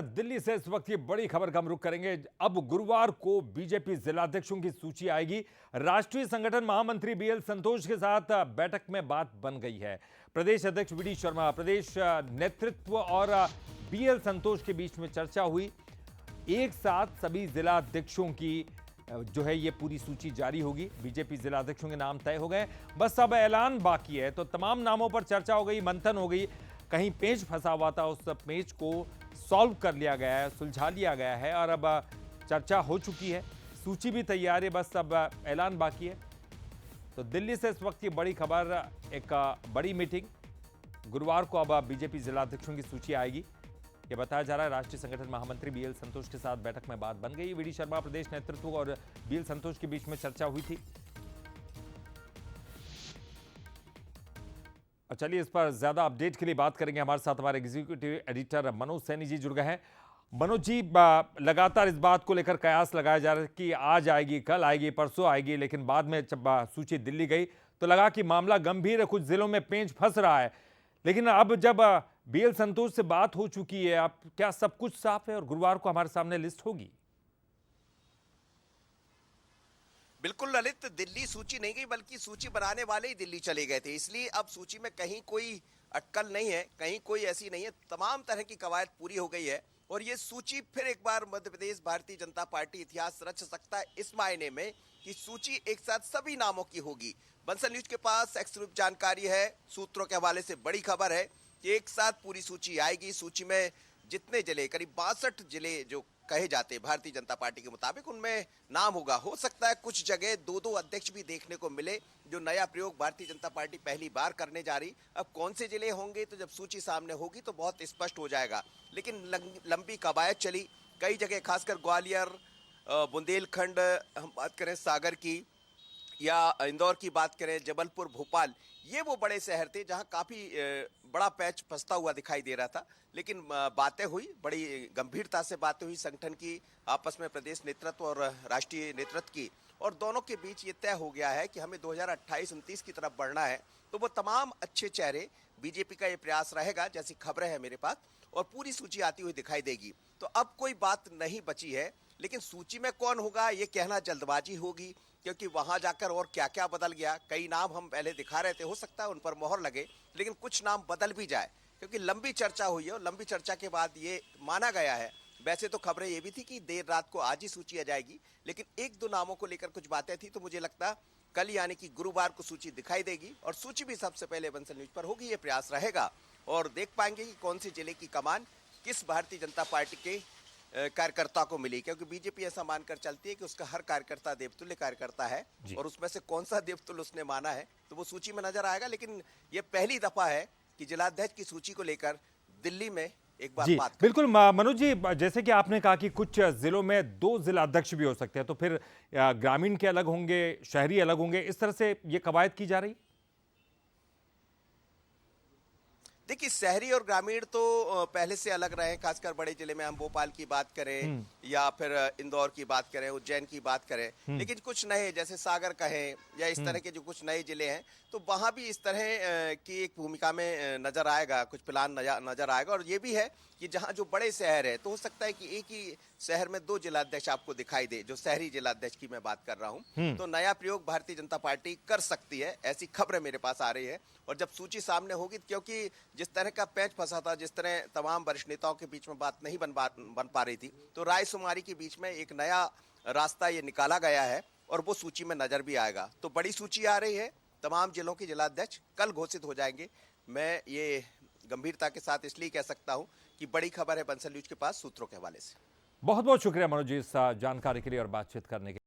दिल्ली से इस वक्त की बड़ी खबर का हम रुख करेंगे। अब गुरुवार को बीजेपी जिलाध्यक्षों की सूची आएगी। राष्ट्रीय संगठन महामंत्री बीएल संतोष के साथ बैठक में बात बन गई है। प्रदेश अध्यक्ष वीडी शर्मा, प्रदेश नेतृत्व और बीएल संतोष के बीच में चर्चा हुई। एक साथ सभी जिलाध्यक्षों की जो है ये पूरी सूची जारी होगी। बीजेपी जिलाध्यक्षों के नाम तय हो गए, बस अब ऐलान बाकी है। तो तमाम नामों पर चर्चा हो गई, मंथन हो गई। कहीं पेच फंसा हुआ था, उस पेच को सॉल्व कर लिया गया है, सुलझा लिया गया है और अब चर्चा हो चुकी है। सूची भी तैयार है, बस अब ऐलान बाकी है। तो दिल्ली से इस वक्त की बड़ी खबर, एक बड़ी मीटिंग गुरुवार को अब बीजेपी जिलाध्यक्षों की सूची आएगी। यह बताया जा रहा है राष्ट्रीय संगठन महामंत्री बीएल संतोष के साथ बैठक में बात बन गई। वीडी शर्मा, प्रदेश नेतृत्व और बीएल संतोष के बीच में चर्चा हुई थी। चलिए इस पर ज्यादा अपडेट के लिए बात करेंगे। हमारे साथ हमारे एग्जीक्यूटिव एडिटर मनोज सैनी जी जुड़ गए हैं। मनोज जी, लगातार इस बात को लेकर कयास लगाया जा रहा है कि आज आएगी, कल आएगी, परसों आएगी, लेकिन बाद में जब सूची दिल्ली गई तो लगा कि मामला गंभीर है, कुछ जिलों में पेंच फंस रहा है। लेकिन अब जब बीएल संतोष से बात हो चुकी है, अब क्या सब कुछ साफ है और गुरुवार को हमारे सामने लिस्ट होगी? बिल्कुल ललित, दिल्ली सूची नहीं गई बल्कि सूची बनाने वाले ही दिल्ली चले गए थे। इसलिए अब सूची में कहीं कोई अटकल नहीं है, कहीं कोई ऐसी नहीं है। तमाम तरह की कवायद पूरी हो गई है और ये सूची फिर एक बार मध्य प्रदेश भारतीय जनता पार्टी इतिहास रच सकता है, इस मायने में कि सूची एक साथ सभी नामों की होगी। बंसल न्यूज के पास एक्सक्लूसिव जानकारी है, सूत्रों के हवाले से बड़ी खबर है कि एक साथ पूरी सूची आएगी। सूची में जितने जिले, करीब 62 जिले जो कहे जाते हैं भारतीय जनता पार्टी के मुताबिक, उनमें नाम होगा। हो सकता है कुछ जगह दो दो अध्यक्ष भी देखने को मिले, जो नया प्रयोग भारतीय जनता पार्टी पहली बार करने जा रही। अब कौन से जिले होंगे तो जब सूची सामने होगी तो बहुत स्पष्ट हो जाएगा। लेकिन लंबी कवायद चली कई जगह, खासकर ग्वालियर, बुंदेलखंड, हम बात करें सागर की या इंदौर की बात करें, जबलपुर, भोपाल, ये वो बड़े शहर थे जहां काफी बड़ा पैच फंसता हुआ दिखाई दे रहा था। लेकिन बातें हुई, बड़ी गंभीरता से बातें हुई संगठन की आपस में, प्रदेश नेतृत्व और राष्ट्रीय नेतृत्व की, और दोनों के बीच ये तय हो गया है कि हमें 2028-29 की तरफ बढ़ना है। तो वो तमाम अच्छे चेहरे, बीजेपी का ये प्रयास रहेगा, जैसी खबरें हैं मेरे पास, और पूरी सूची आती हुई दिखाई देगी। तो अब कोई बात नहीं बची है। लेकिन सूची में कौन होगा ये कहना जल्दबाजी होगी, क्योंकि वहां जाकर और क्या क्या बदल गया। कई नाम हम पहले दिखा रहे थे, हो सकता है उन पर मोहर लगे, लेकिन कुछ नाम बदल भी जाए, क्योंकि लंबी चर्चा हुई है और लंबी चर्चा के बाद ये माना गया है। वैसे तो खबरें ये भी थी कि देर रात को आज ही सूची आ जाएगी, लेकिन एक दो नामों को लेकर कुछ बातें थी, तो मुझे लगता कल यानी कि गुरुवार को सूची दिखाई देगी और सूची भी सबसे पहले बंसल न्यूज पर होगी। ये प्रयास रहेगा और देख पाएंगे कि कौन से जिले की कमान किस भारतीय जनता पार्टी के कार्यकर्ता को मिली, क्योंकि बीजेपी ऐसा मानकर चलती है कि उसका हर कार्यकर्ता देवतुल्य कार्यकर्ता है और उसमें से कौन सा देवतुल्य उसने माना है तो वो सूची में नजर आएगा। लेकिन ये पहली दफा है कि जिलाध्यक्ष की सूची को लेकर दिल्ली में एक बार बात बिल्कुल मनोज जी, जैसे कि आपने कहा कि कुछ जिलों में 2 जिलाध्यक्ष भी हो सकते हैं, तो फिर ग्रामीण के अलग होंगे, शहरी अलग होंगे, इस तरह से ये कवायद की जा रही? देखिए, शहरी और ग्रामीण तो पहले से अलग रहे, खासकर बड़े जिले में हम भोपाल की बात करें या फिर इंदौर की बात करें, उज्जैन की बात करें। लेकिन कुछ नए, जैसे सागर कहें या इस तरह के जो कुछ नए जिले हैं, तो वहां भी इस तरह की एक भूमिका में नजर आएगा, कुछ प्लान नजर आएगा। और ये भी है कि जहां जो बड़े शहर है, तो हो सकता है कि एक ही शहर में 2 जिलाध्यक्ष आपको दिखाई दे, जो शहरी जिलाध्यक्ष की मैं बात कर रहा हूं। तो नया प्रयोग भारतीय जनता पार्टी कर सकती है, ऐसी खबरें मेरे पास आ रही है। और जब सूची सामने होगी, क्योंकि जिस तरह का पैच फंसा था, जिस तरह तमाम वरिष्ठ नेताओं के बीच में बात नहीं बन पा रही थी, तो रायशुमारी के बीच में एक नया रास्ता ये निकाला गया है और वो सूची में नजर भी आएगा। तो बड़ी सूची आ रही है, तमाम जिलों के जिलाध्यक्ष कल घोषित हो जाएंगे। मैं ये गंभीरता के साथ इसलिए कह सकता हूं कि बड़ी खबर है बंसल न्यूज के पास, सूत्रों के हवाले से। बहुत बहुत शुक्रिया मनोज जी इस जानकारी के लिए और बातचीत करने के लिए।